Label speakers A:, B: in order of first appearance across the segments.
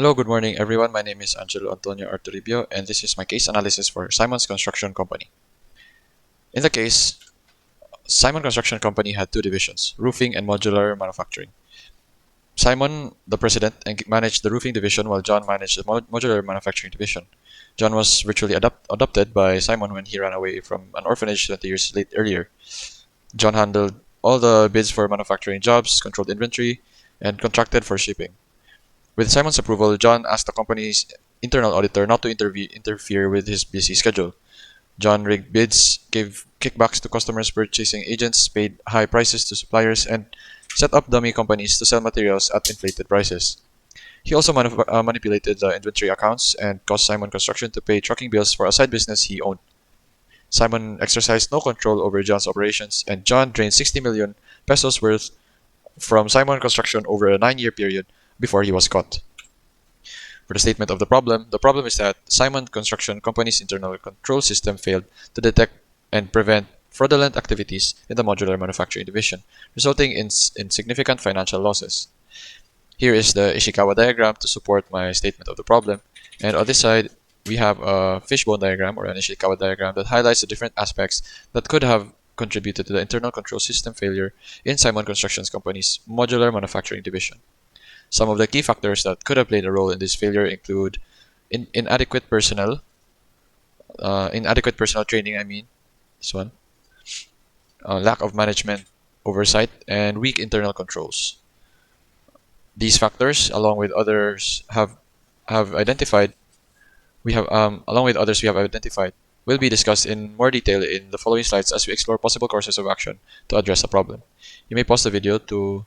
A: Hello, good morning everyone. My name is Angelo Toribio, and this is my case analysis for Simon's Construction Company. In the case, Simon Construction Company had two divisions, roofing and modular manufacturing. Simon, the president, managed the roofing division while John managed the modular manufacturing division. John was virtually adopted by Simon when he ran away from an orphanage 20 years earlier. John handled all the bids for manufacturing jobs, controlled inventory, and contracted for shipping. With Simon's approval, John asked the company's internal auditor not to interfere with his busy schedule. John rigged bids, gave kickbacks to customers, purchasing agents, paid high prices to suppliers, and set up dummy companies to sell materials at inflated prices. He also manipulated the inventory accounts and caused Simon Construction to pay trucking bills for a side business he owned. Simon exercised no control over John's operations, and John drained 60 million pesos worth from Simon Construction over a 9-year period before he was caught. For the statement of the problem is that Simon Construction Company's internal control system failed to detect and prevent fraudulent activities in the modular manufacturing division, resulting in significant financial losses. Here is the Ishikawa diagram to support my statement of the problem, and on this side we have a fishbone diagram or an Ishikawa diagram that highlights the different aspects that could have contributed to the internal control system failure in Simon Construction Company's modular manufacturing division. Some of the key factors that could have played a role in this failure include inadequate personnel training, this one, lack of management oversight, and weak internal controls. These factors, along with others we have identified, will be discussed in more detail in the following slides as we explore possible courses of action to address the problem. You may pause the video to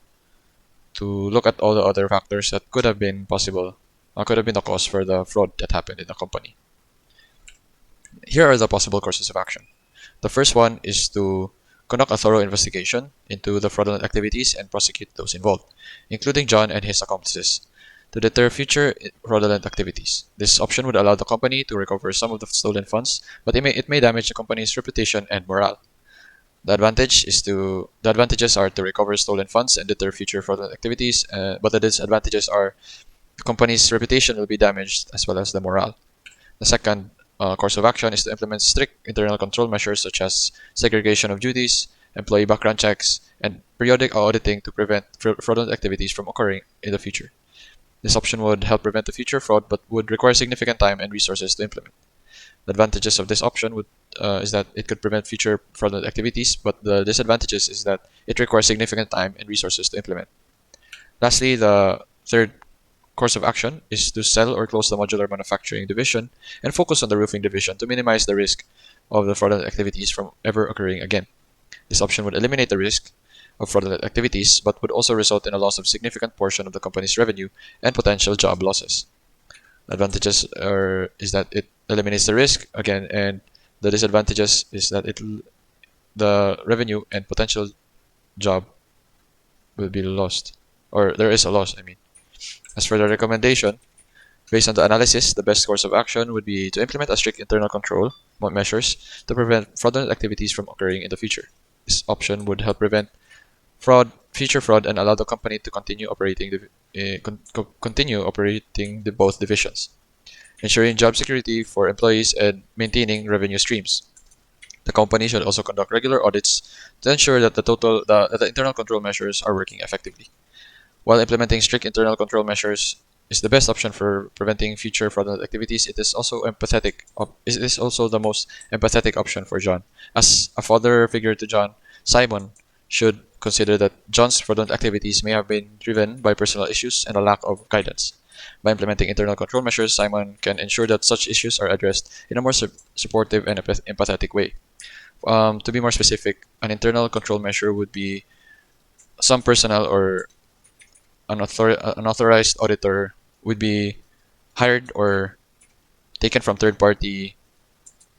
A: look at all the other factors that could have been the cause for the fraud that happened in the company. Here are the possible courses of action. The first one is to conduct a thorough investigation into the fraudulent activities and prosecute those involved, including John and his accomplices, to deter future fraudulent activities. This option would allow the company to recover some of the stolen funds, but it may damage the company's reputation and morale. The advantages are to recover stolen funds and deter future fraudulent activities, but the disadvantages are the company's reputation will be damaged as well as the morale. The second course of action is to implement strict internal control measures such as segregation of duties, employee background checks, and periodic auditing to prevent fraudulent activities from occurring in the future. This option would help prevent the future fraud but would require significant time and resources to implement. The advantages of this option is that it could prevent future fraudulent activities, but the disadvantages is that it requires significant time and resources to implement. Lastly, the third course of action is to sell or close the modular manufacturing division and focus on the roofing division to minimize the risk of the fraudulent activities from ever occurring again. This option would eliminate the risk of fraudulent activities, but would also result in a loss of significant portion of the company's revenue and potential job losses. The advantages is that it eliminates the risk again, and the disadvantages is that the revenue and potential job will be lost, or there is a loss. As for the recommendation, based on the analysis, the best course of action would be to implement a strict internal control measures to prevent fraudulent activities from occurring in the future. This option would help prevent future fraud, and allow the company to continue operating the both divisions, ensuring job security for employees and maintaining revenue streams. The company should also conduct regular audits to ensure that the internal control measures are working effectively. While implementing strict internal control measures is the best option for preventing future fraudulent activities, it is also the most empathetic option for John. As a father figure to John, Simon should consider that John's fraudulent activities may have been driven by personal issues and a lack of guidance. By implementing internal control measures, Simon can ensure that such issues are addressed in a more supportive and empathetic way. To be more specific, an internal control measure would be some personnel or an authorized auditor would be hired or taken from third-party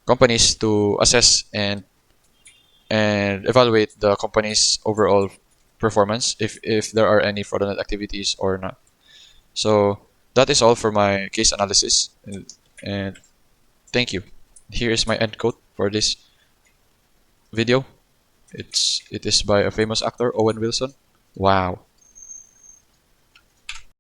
A: companies to assess and evaluate the company's overall performance if there are any fraudulent activities or not. So that is all for my case analysis, and thank you. Here is my end quote for this video. It is by a famous actor, Owen Wilson. Wow.